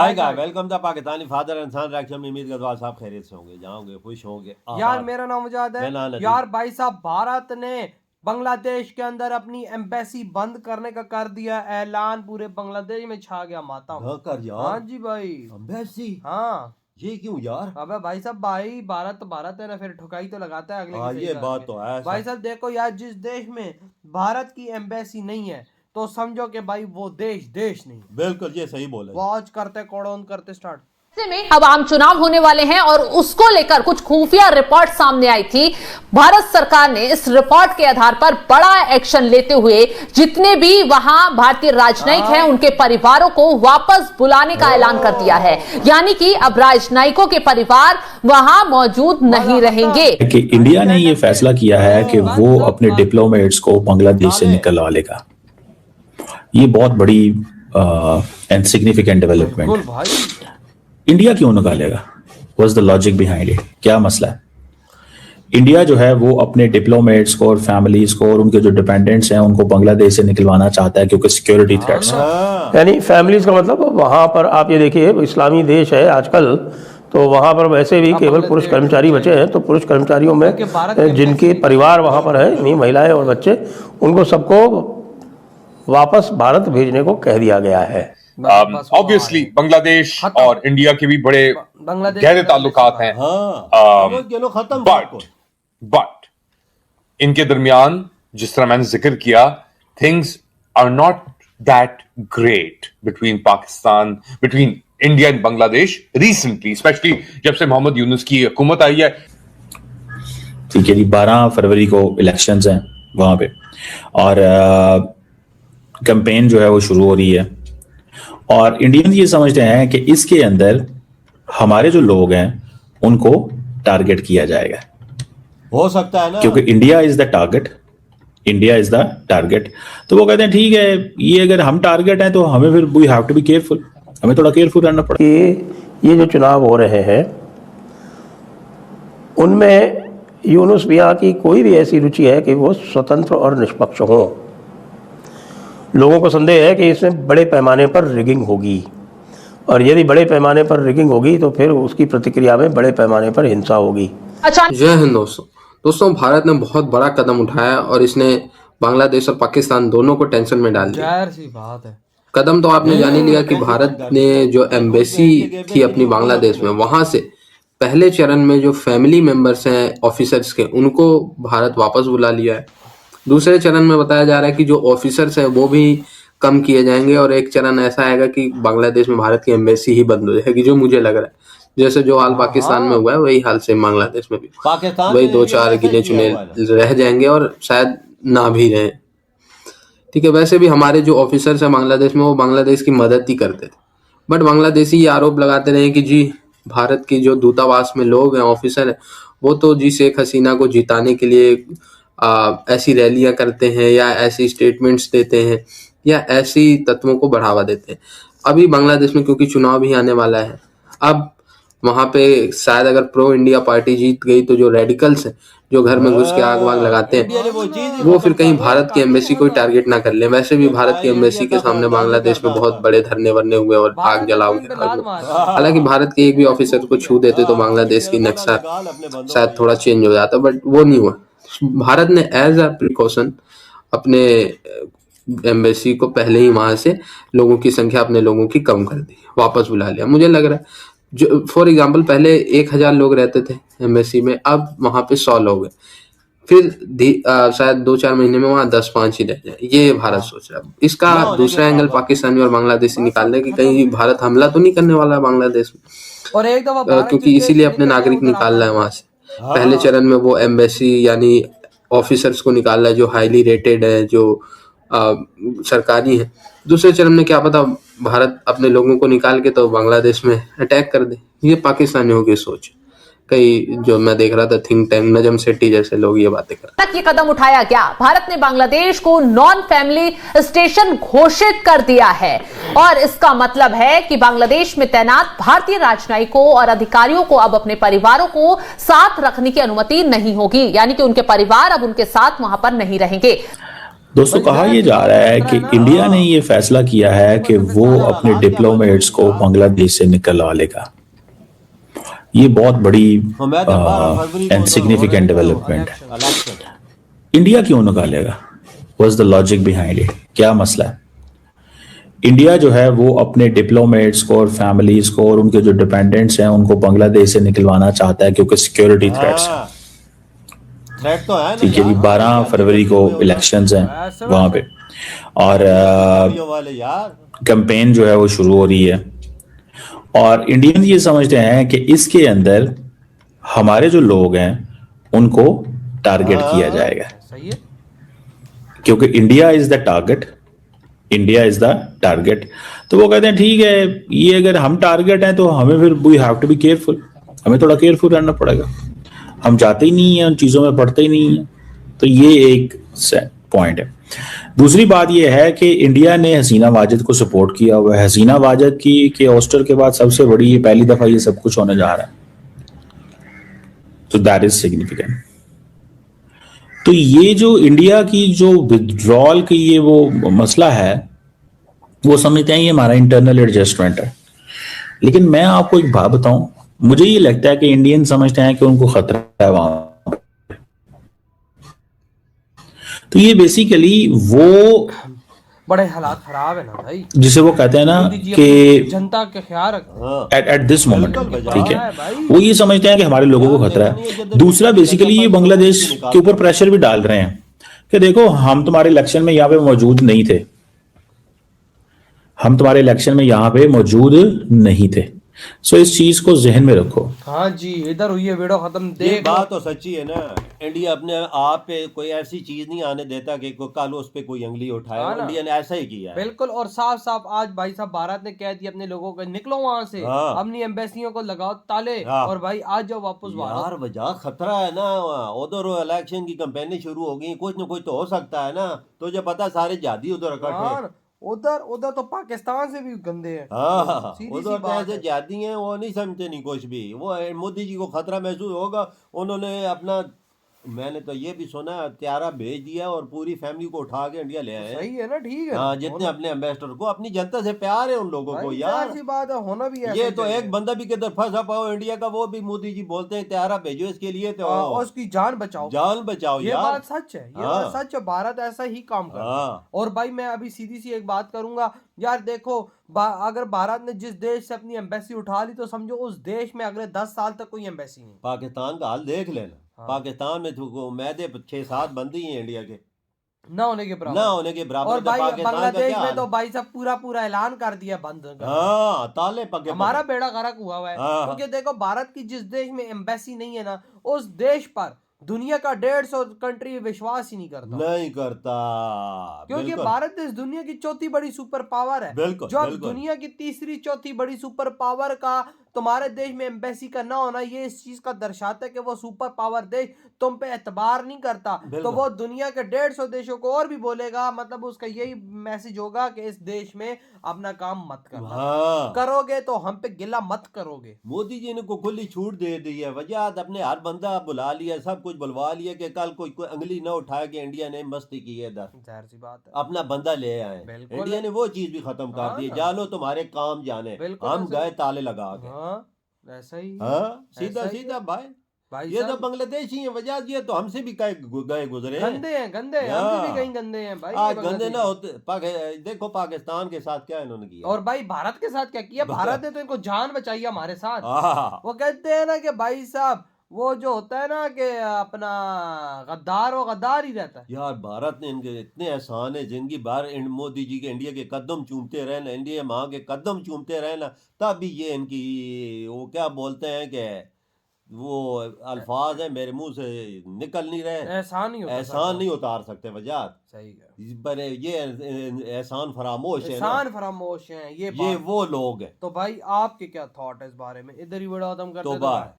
आएगा। Welcome the Pakistani father इंसान reaction में उम्मीद करता हूं साहब खैरियत से होंगे, जाओगे खुश होंगे। यार मेरा नाम मुजाहिद है। यार भाई साहब, भारत ने बांग्लादेश के अंदर अपनी एम्बेसी बंद करने का कर दिया ऐलान। पूरे बांग्लादेश में छा गया मातम। कर यार। हाँ जी भाई, एम्बेसी। हाँ ये क्यों यार? अबे भाई साहब, भाई भारत तो भारत है ना, फिर ठुकाई तो लगाता है अगले की। सही ये बात तो है भाई साहब। देखो यार, जिस देश में भारत की एम्बेसी नहीं है तो समझो कि भाई वो देश देश नहीं। बिल्कुल ये सही बोले। वॉच करते कोडॉन करते स्टार्ट। में अब आम चुनाव होने वाले हैं और उसको लेकर कुछ खुफिया रिपोर्ट सामने आई थी। भारत सरकार ने इस रिपोर्ट के आधार पर बड़ा एक्शन लेते हुए जितने भी वहां भारतीय राजनयिक हैं उनके परिवारों को वापस बुलाने का ऐलान कर दिया है। यानी कि अब राजनयिकों के परिवार वहां मौजूद नहीं रहेंगे। कि इंडिया ने ये फैसला किया है कि वो अपने डिप्लोमेट्स को बांग्लादेश से निकलवा लेगा। ये बहुत बड़ी एंड सिग्निफिकेंट डेवलपमेंट। इंडिया क्यों निकालेगा? What's the logic behind it? क्या मसला है? इंडिया जो है वो अपने डिप्लोमेट्स को और फैमिलीज को और उनके जो डिपेंडेंट्स हैं उनको बांग्लादेश से निकलवाना चाहता है क्योंकि सिक्योरिटी थ्रेट्स हैं। यानी फैमिलीज का मतलब वहां पर आप ये देखिए, इस्लामी देश है आजकल, तो वहां पर वैसे भी केवल पुरुष कर्मचारी बचे हैं। तो पुरुष कर्मचारियों में जिनके परिवार वहां पर है, नहीं महिलाएं और बच्चे, उनको सबको वापस भारत भेजने को कह दिया गया है। ऑब्वियसली बांग्लादेश और इंडिया के भी बड़े गहरे ताल्लुकात हैं। बट इनके दरमियान जिस तरह मैंने जिक्र किया, things are not that great between India and Bangladesh recently, specially जब से मोहम्मद यूनुस की हुकूमत आई है। ठीक है जी, 12 फरवरी को इलेक्शंस हैं वहां पे और कैंपेन जो है वो शुरू हो रही है और इंडियंस ये समझते हैं कि इसके अंदर हमारे जो लोग हैं उनको टारगेट किया जाएगा। हो सकता है ना, क्योंकि इंडिया इज द टारगेट। तो वो कहते हैं ठीक है, ये अगर हम टारगेट हैं तो हमें फिर we have to be careful, हमें थोड़ा केयरफुल रहना पड़ेगा। ये जो चुनाव हो रहे हैं उनमें यूनुस मियां की कोई भी ऐसी रुचि है कि वो स्वतंत्र और निष्पक्ष हो। लोगों को संदेह है कि इसमें बड़े पैमाने पर रिगिंग होगी और यदि बड़े पैमाने पर रिगिंग होगी तो फिर उसकी प्रतिक्रिया में बड़े पैमाने पर हिंसा होगी। जय हिंद दोस्तों, भारत ने बहुत बड़ा कदम उठाया और इसने बांग्लादेश और पाकिस्तान दोनों को टेंशन में डाल दिया। जाहिर सी बात है। कदम तो आपने जान ही लिया कि भारत ने जो एम्बेसी थी अपनी बांग्लादेश में, वहां से पहले चरण में जो फैमिली मेंबर्स हैं ऑफिसर्स के, उनको भारत वापस बुला लिया है। दूसरे चरण में बताया जा रहा है कि जो ऑफिसर्स हैं वो भी कम किए जाएंगे और एक चरण ऐसा आएगा कि बांग्लादेश में भारत की एम्बेसी ही बंद हो जाएगी, जो मुझे लग रहा है जैसे जो हाल पाकिस्तान में हुआ है वही हाल से बांग्लादेश में भी। वही 2-4 गिने चुने रह जाएंगे और शायद ना भी रहे। ठीक है, वैसे भी हमारे जो ऑफिसर्स हैं बांग्लादेश में वो बांग्लादेश की मदद ही करते थे, बट बांग्लादेशी ये आरोप लगाते रहे कि जी भारत की जो दूतावास में लोग हैं, ऑफिसर हैं, वो तो जी शेख हसीना को जिताने के लिए ऐसी रैलियां करते हैं या ऐसी स्टेटमेंट्स देते हैं या ऐसी तत्वों को बढ़ावा देते हैं। अभी बांग्लादेश में क्योंकि चुनाव भी आने वाला है, अब वहां पे शायद अगर प्रो इंडिया पार्टी जीत गई तो जो रेडिकल्स हैं जो घर में घुस के आग वाग लगाते हैं वो फिर कहीं भारत की एम्बेसी को टारगेट ना कर ले। वैसे भी भारत की एम्बेसी के सामने बांग्लादेश में बहुत बड़े धरने वरने हुए और आग जलाओ। हालांकि भारत के एक भी ऑफिसर को छू देते तो बांग्लादेश की नक्शा शायद थोड़ा चेंज हो जाता, बट वो नहीं हुआ। भारत ने एज अ प्रिकॉशन अपने एम्बेसी को पहले ही वहां से लोगों की संख्या, अपने लोगों की कम कर दी, वापस बुला लिया। मुझे लग रहा है जो फॉर एग्जांपल पहले 1000 लोग रहते थे एम्बेसी में, अब वहां पे 100 लोग हैं, फिर शायद 2-4 महीने में वहां 10-5 ही रह जाए। ये भारत सोच रहा है। इसका दूसरा एंगल पाकिस्तानी और बांग्लादेशी निकालने की कहीं भारत हमला तो नहीं करने वाला है बांग्लादेश में, और एक दफा क्योंकि इसीलिए अपने नागरिक निकाल रहा है वहां से। पहले चरण में वो एम्बेसी यानी ऑफिसर्स को निकाल रहा है जो हाईली रेटेड है, जो सरकारी है। दूसरे चरण में क्या पता भारत अपने लोगों को निकाल के तो बांग्लादेश में अटैक कर दे। ये पाकिस्तानियों की सोच। कई जो मैं देख रहा था थिंक टैंक नजम सेट्टी जैसे लोग ये बातें कर रहे हैं। ये कदम उठाया गया, भारत ने बांग्लादेश को नॉन फैमिली स्टेशन घोषित कर दिया है और इसका मतलब है कि बांग्लादेश में तैनात भारतीय राजनयिकों और अधिकारियों को अब अपने परिवारों को साथ रखने की अनुमति नहीं होगी, यानी कि उनके परिवार अब उनके साथ वहां पर नहीं रहेंगे। दोस्तों कहा यह जा रहा है कि इंडिया ने ये फैसला किया है कि वो अपने डिप्लोमेट्स को बांग्लादेश से निकलवा लेगा। ये बहुत बड़ी एंड सिग्निफिकेंट डेवलपमेंट है। इंडिया क्यों निकालेगा? What's the logic behind it? क्या मसला है? इंडिया जो है वो अपने डिप्लोमेट्स को और फैमिलीज को और उनके जो डिपेंडेंट्स हैं उनको बांग्लादेश से निकलवाना चाहता है क्योंकि सिक्योरिटी थ्रेट्स हैं। थ्रेट तो है ठीक है जी, 12 फरवरी को इलेक्शंस हैं वहां पे और कैंपेन जो है वो शुरू हो रही है और इंडियंस ये समझते हैं कि इसके अंदर हमारे जो लोग हैं उनको टारगेट किया जाएगा। सही है, क्योंकि India is the target, India is the target. तो वो कहते हैं ठीक है, ये अगर हम टारगेट हैं तो हमें फिर we have to be careful, हमें थोड़ा केयरफुल रहना पड़ेगा। हम जाते ही नहीं है, उन चीजों में पढ़ते ही नहीं है। तो ये एक पॉइंट है। दूसरी बात यह है कि इंडिया ने हसीना वाजिद को सपोर्ट किया हुआ है। हसीना वाजिद की के ऑस्टर के बाद सबसे बड़ी ये पहली दफा ये सब कुछ होने जा रहा है, तो दैट इज सिग्निफिकेंट। तो ये जो इंडिया की जो विड्रॉल की ये वो मसला है, वो समझते हैं ये हमारा इंटरनल एडजस्टमेंट है। लेकिन मैं आपको एक बात बताऊं, मुझे ये लगता है कि इंडियन समझते हैं कि उनको खतरा है वहां। तो ये बेसिकली वो बड़े हालात खराब है ना भाई, जिसे वो कहते हैं ना कि जनता के ख्याल रख एट दिस मोमेंट, ठीक है, वो ये समझते हैं कि हमारे लोगों को खतरा है। दूसरा बेसिकली ये बांग्लादेश के ऊपर प्रेशर भी डाल रहे हैं कि देखो हम तुम्हारे इलेक्शन में यहाँ पे मौजूद नहीं थे, हम तुम्हारे इलेक्शन में यहाँ पे मौजूद नहीं थे। सो इस चीज को जहन में रखो। हाँ जी, इधर हुई है वीडियो खत्म। ये देख बात तो सच्ची है ना, इंडिया अपने आप पे कोई ऐसी चीज नहीं आने देता कि कल उस पे कोई उंगली उठाए। हाँ ना। इंडिया ने ऐसा ही किया है। बिल्कुल, और साफ साफ आज भाई साहब भारत ने कह दिया अपने लोगों को निकलो वहां से, हाँ। अपनी एम्बेसियों को लगाओ ताले, हाँ। और भाई आज जाओ वापस यार वजह खतरा है ना, उधर इलेक्शन की कैंपेनें शुरू हो गई, कुछ न कुछ तो हो सकता है ना। तुझे पता सारे जादी उधर इकट्ठे, उधर उधर तो पाकिस्तान से भी गंदे हैं। हाँ, सीधी सी उधर तो बात ऐसे है। जाती हैं, वो नहीं समझते नहीं कुछ भी। वो मोदी जी को खतरा महसूस होगा, उन्होंने अपना, मैंने तो ये भी सुना त्यारा भेज दिया और पूरी फैमिली को उठा के इंडिया ले आए। सही है ना, ठीक है। हाँ, जितने अपने एम्बेसडर को, अपनी जनता से प्यार है उन लोगों को यार। ऐसी बात है, होना भी ऐसे ये तो चाहिए। एक बंदा भी किधर फंसा पाओ इंडिया का, वो भी मोदी जी बोलते हैं त्यारा भेजो इसके लिए, तो और उसकी जान बचाओ, जान बचाओ ये यार। बात सच है, ये हाँ। बात सच है। भारत ऐसा ही काम करता है। हाँ। और भाई मैं अभी सीधी सी एक बात करूंगा यार, देखो अगर भारत ने जिस देश से अपनी एम्बेसी उठा ली तो समझो उस देश में अगले 10 साल तक कोई एम्बेसी नहीं। पाकिस्तान का हाल देख लेना। हाँ। पाकिस्तान में तो मैदे 6-7 बंदी हैं इंडिया के, ना होने के बराबर, ना होने के बराबर। और तो भाई पाकिस्तान का बांग्लादेश क्या में हाल तो है? भाई साहब पूरा पूरा ऐलान कर दिया बंद कर। हाँ, ताले पके हमारा बेड़ा गर्क हुआ है। हाँ। क्योंकि देखो भारत की जिस देश में एम्बेसी नहीं है ना, उस देश पर दुनिया का 150 कंट्री विश्वास ही नहीं करता। नहीं करता, क्योंकि बिल्कुल। भारत देश दुनिया की चौथी बड़ी सुपर पावर है। बिल्कुल, जो अब बिल्कुल। दुनिया की तीसरी चौथी बड़ी सुपर पावर का तुम्हारे देश में एम्बेसी का ना होना, ये इस चीज का दर्शाता है कि वो सुपर पावर देश तुम पे एतबार नहीं करता। तो वो दुनिया के 150 देशों को और भी बोलेगा, मतलब उसका यही मैसेज होगा कि इस देश में अपना काम मत करना। हाँ। करोगे तो हम पे गिला मत करोगे। मोदी जी ने को खुली छूट दे दी है। वजह अपने हर बंदा बुला लिया, सब कुछ बुलवा लिया कि कल कोई अंगली ना उठाए कि इंडिया ने मस्ती की है। जाहिर सी बात है, अपना बंदा ले आए। बिल्कुल। इंडिया ने वो चीज भी खत्म कर दी। जानो तुम्हारे काम जाने, बिल्कुल हम ऐसा। गए ताले लगा के। हाँ, ऐसा ही है। हाँ, सीधा ऐसा ही सीधा है। भाई। भाई ये तो साहब बांग्लादेशी है, वजह ये तो हमसे भी गए गुजरे हैं। गंदे हैं, गंदे हैं, या। हमसे भी कहीं गंदे हैं भाई। आज ये गंदे ना बांग्लादेशी। होते, देखो पाकिस्तान के साथ क्या इन्होंने किया। और भाई भारत के साथ क्या किया? भारत ने तो इनको जान बचाई है हमारे साथ। हाँ। वो कहते हैं ना कि भाई साहब वो जो होता है ना कि अपना गद्दार, वो गद्दार ही रहता है। यार भारत ने इनके इतने एहसान है, जिंदगी भर मोदी जी के इंडिया के कदम चूमते रहे ना, इंडिया माँ के कदम चूमते रहे ना, तब भी ये इनकी वो क्या बोलते हैं कि वो अल्फाज है मेरे मुंह से निकल नहीं रहे। एहसान नहीं होता, एहसान नहीं उतार सकते वजह। सही है, पर ये एहसान फरामोश है ना, एहसान फरामोश हैं ये ये वो लोग हैं। तो भाई आपके क्या थॉट है इस बारे में? इधर ही वीडियो खत्म करते हैं। तो बाय।